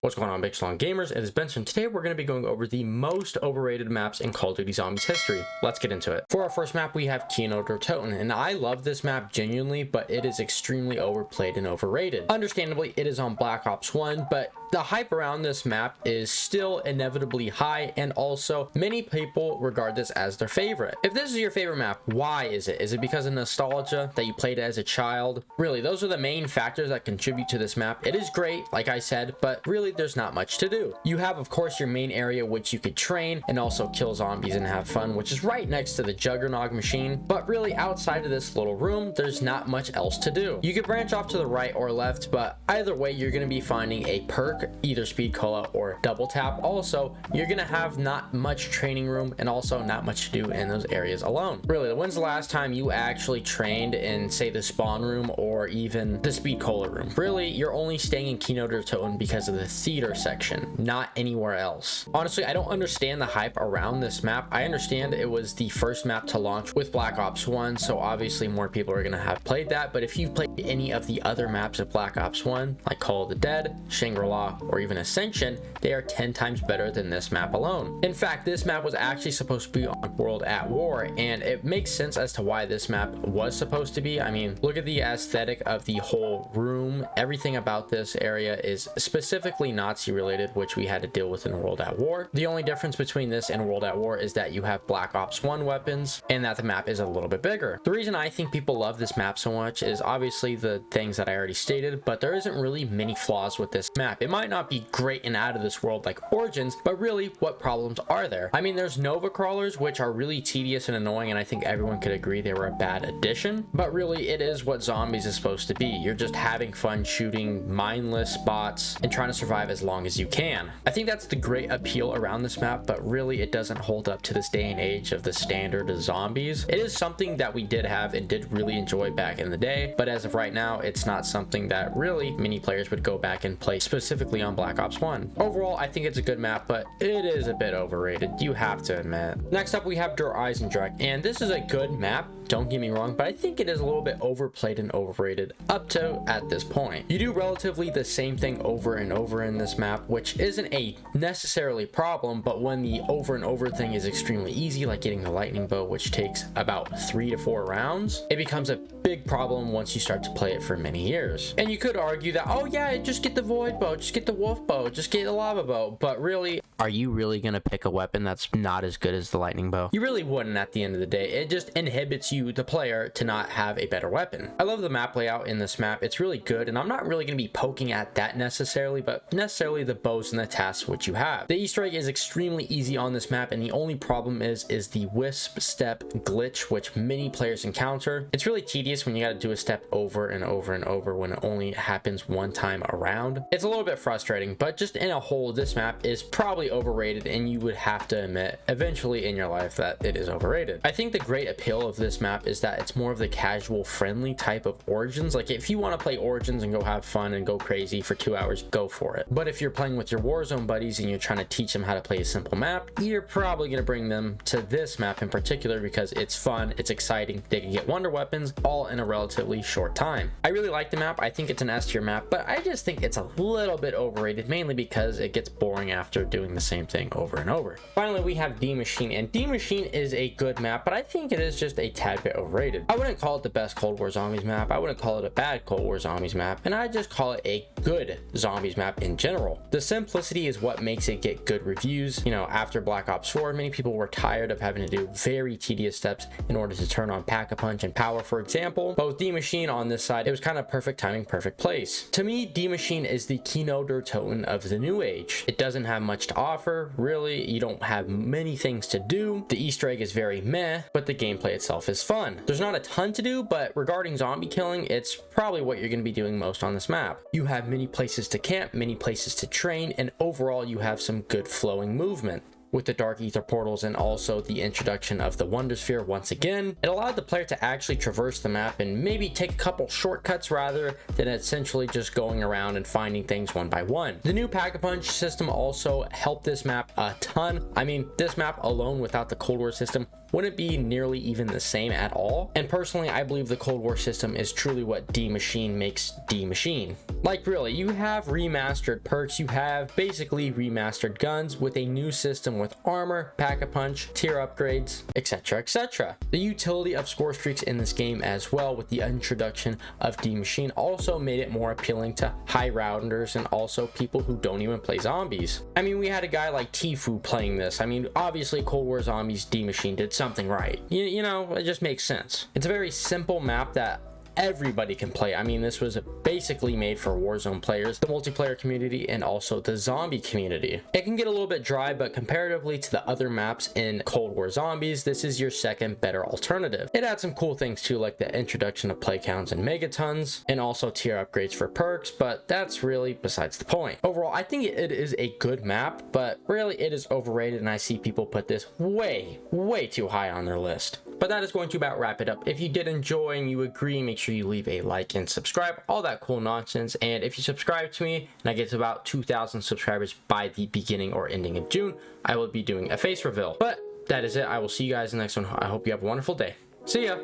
What's going on, big strong gamers? It is Benson. Today we're going to be going over the most overrated maps in Call of Duty Zombies history. Let's get into it. For our first map, we have Kino Der Toten, and I love this map genuinely, but it is extremely overplayed and overrated. Understandably, it is on Black Ops 1, but the hype around this map is still inevitably high, and also many people regard this as their favorite. If this is your favorite map, why is it? Is it because of nostalgia, that you played it as a child? Really, those are the main factors that contribute to this map. It is great, like I said, but really there's not much to do. You have, of course, your main area which you could train and also kill zombies and have fun, which is right next to the Juggernog machine, but really outside of this little room there's not much else to do. You could branch off to the right or left, but either way you're going to be finding a perk, either speed cola or double tap. Also, you're going to have not much training room and also not much to do in those areas alone. Really, when's the last time you actually trained in, say, the spawn room or even the speed cola room? Really, you're only staying in Kino Der Toten because of the theater section, not anywhere else. Honestly, I don't understand the hype around this map. I understand it was the first map to launch with Black Ops 1, so obviously more people are going to have played that, but if you've played any of the other maps of Black Ops 1, like Call of the Dead, Shangri-La, or even Ascension, they are 10 times better than this map alone. In fact, this map was actually supposed to be on World at War, and it makes sense as to why this map was supposed to be. I mean, look at the aesthetic of the whole room. Everything about this area is specifically Nazi related, which we had to deal with in World at War. The only difference between this and World at War is that you have Black Ops 1 weapons and that the map is a little bit bigger. The reason I think people love this map so much is obviously the things that I already stated, but there isn't really many flaws with this map. It might not be great and out of this world like Origins, but really, what problems are there? I mean, there's Nova crawlers, which are really tedious and annoying, and I think everyone could agree they were a bad addition, but really it is what Zombies is supposed to be. You're just having fun shooting mindless bots and trying to survive as long as you can. I think that's the great appeal around this map, but really it doesn't hold up to this day and age of the standard of Zombies. It is something that we did have and did really enjoy back in the day, but as of right now, it's not something that really many players would go back and play specifically on Black Ops 1. Overall, I think it's a good map, but it is a bit overrated, you have to admit. Next up, we have Der Eisendrache, and this is a good map, don't get me wrong, but I think it is a little bit overplayed and overrated up to at this point. You do relatively the same thing over and over in this map, which isn't a necessarily problem, but when the over and over thing is extremely easy, like getting the lightning bow, which takes about 3 to 4 rounds, it becomes a big problem once you start to play it for many years. And you could argue that, oh yeah, just get the void bow, just get the wolf bow, just get the lava bow, but really, are you really gonna pick a weapon that's not as good as the lightning bow? You really wouldn't at the end of the day. It just inhibits you, the player, to not have a better weapon. I love the map layout in this map. It's really good, and I'm not really gonna be poking at that necessarily, but necessarily the bows and the tasks which you have. The Easter egg is extremely easy on this map, and the only problem is the wisp step glitch, which many players encounter. It's really tedious when you gotta do a step over and over and over when it only happens one time around. It's a little bit frustrating, but just in a whole, this map is probably overrated, and you would have to admit eventually in your life that it is overrated. I think the great appeal of this map is that it's more of the casual friendly type of Origins. Like, if you want to play Origins and go have fun and go crazy for 2 hours, go for it. But if you're playing with your Warzone buddies and you're trying to teach them how to play a simple map, you're probably going to bring them to this map in particular because it's fun, it's exciting, they can get wonder weapons all in a relatively short time. I really like the map. I think it's an S tier map, but I just think it's a little bit overrated, mainly because it gets boring after doing the same thing over and over. Finally, we have D Machine, and D Machine is a good map, but I think it is just a tad bit overrated. I wouldn't call it the best Cold War Zombies map, I wouldn't call it a bad Cold War Zombies map, and I just call it a good Zombies map in general. The simplicity is what makes it get good reviews. You know, after Black Ops 4, many people were tired of having to do very tedious steps in order to turn on Pack-a-Punch and Power, for example, but with D Machine on this side, it was kind of perfect timing, perfect place. To me, D Machine is the Kino Der Toten of the new age. It doesn't have much to offer, really. You don't have many things to do. The Easter egg is very meh, but the gameplay itself is fun. There's not a ton to do, but regarding zombie killing, it's probably what you're going to be doing most on this map. You have many places to camp, many places to train, and overall you have some good flowing movement. With the Dark Ether portals and also the introduction of the Wonder Sphere once again, it allowed the player to actually traverse the map and maybe take a couple shortcuts rather than essentially just going around and finding things one by one. The new Pack-a-Punch system also helped this map a ton. I mean, this map alone without the Cold War system wouldn't be nearly even the same at all. And personally, I believe the Cold War system is truly what D Machine makes D Machine. Like really, you have remastered perks, you have basically remastered guns with a new system with armor, pack-a-punch, tier upgrades, etc, etc. The utility of score streaks in this game as well with the introduction of D Machine also made it more appealing to high rounders and also people who don't even play zombies. I mean, we had a guy like Tfue playing this. I mean, obviously Cold War Zombies D Machine did something right. You know, it just makes sense. It's a very simple map that everybody can play. I mean, this was basically made for Warzone players, the multiplayer community, and also the zombie community. It can get a little bit dry, but comparatively to the other maps in Cold War Zombies, this is your second better alternative. It adds some cool things too, like the introduction of play counts and megatons, and also tier upgrades for perks, but that's really besides the point. Overall, I think it is a good map, but really it is overrated, and I see people put this way too high on their list. But that is going to about wrap it up. If you did enjoy and you agree, make sure you leave a like and subscribe, all that cool nonsense. And if you subscribe to me and I get to about 2,000 subscribers by the beginning or ending of June, I will be doing a face reveal. But that is it. I will see you guys in the next one. I hope you have a wonderful day. See ya.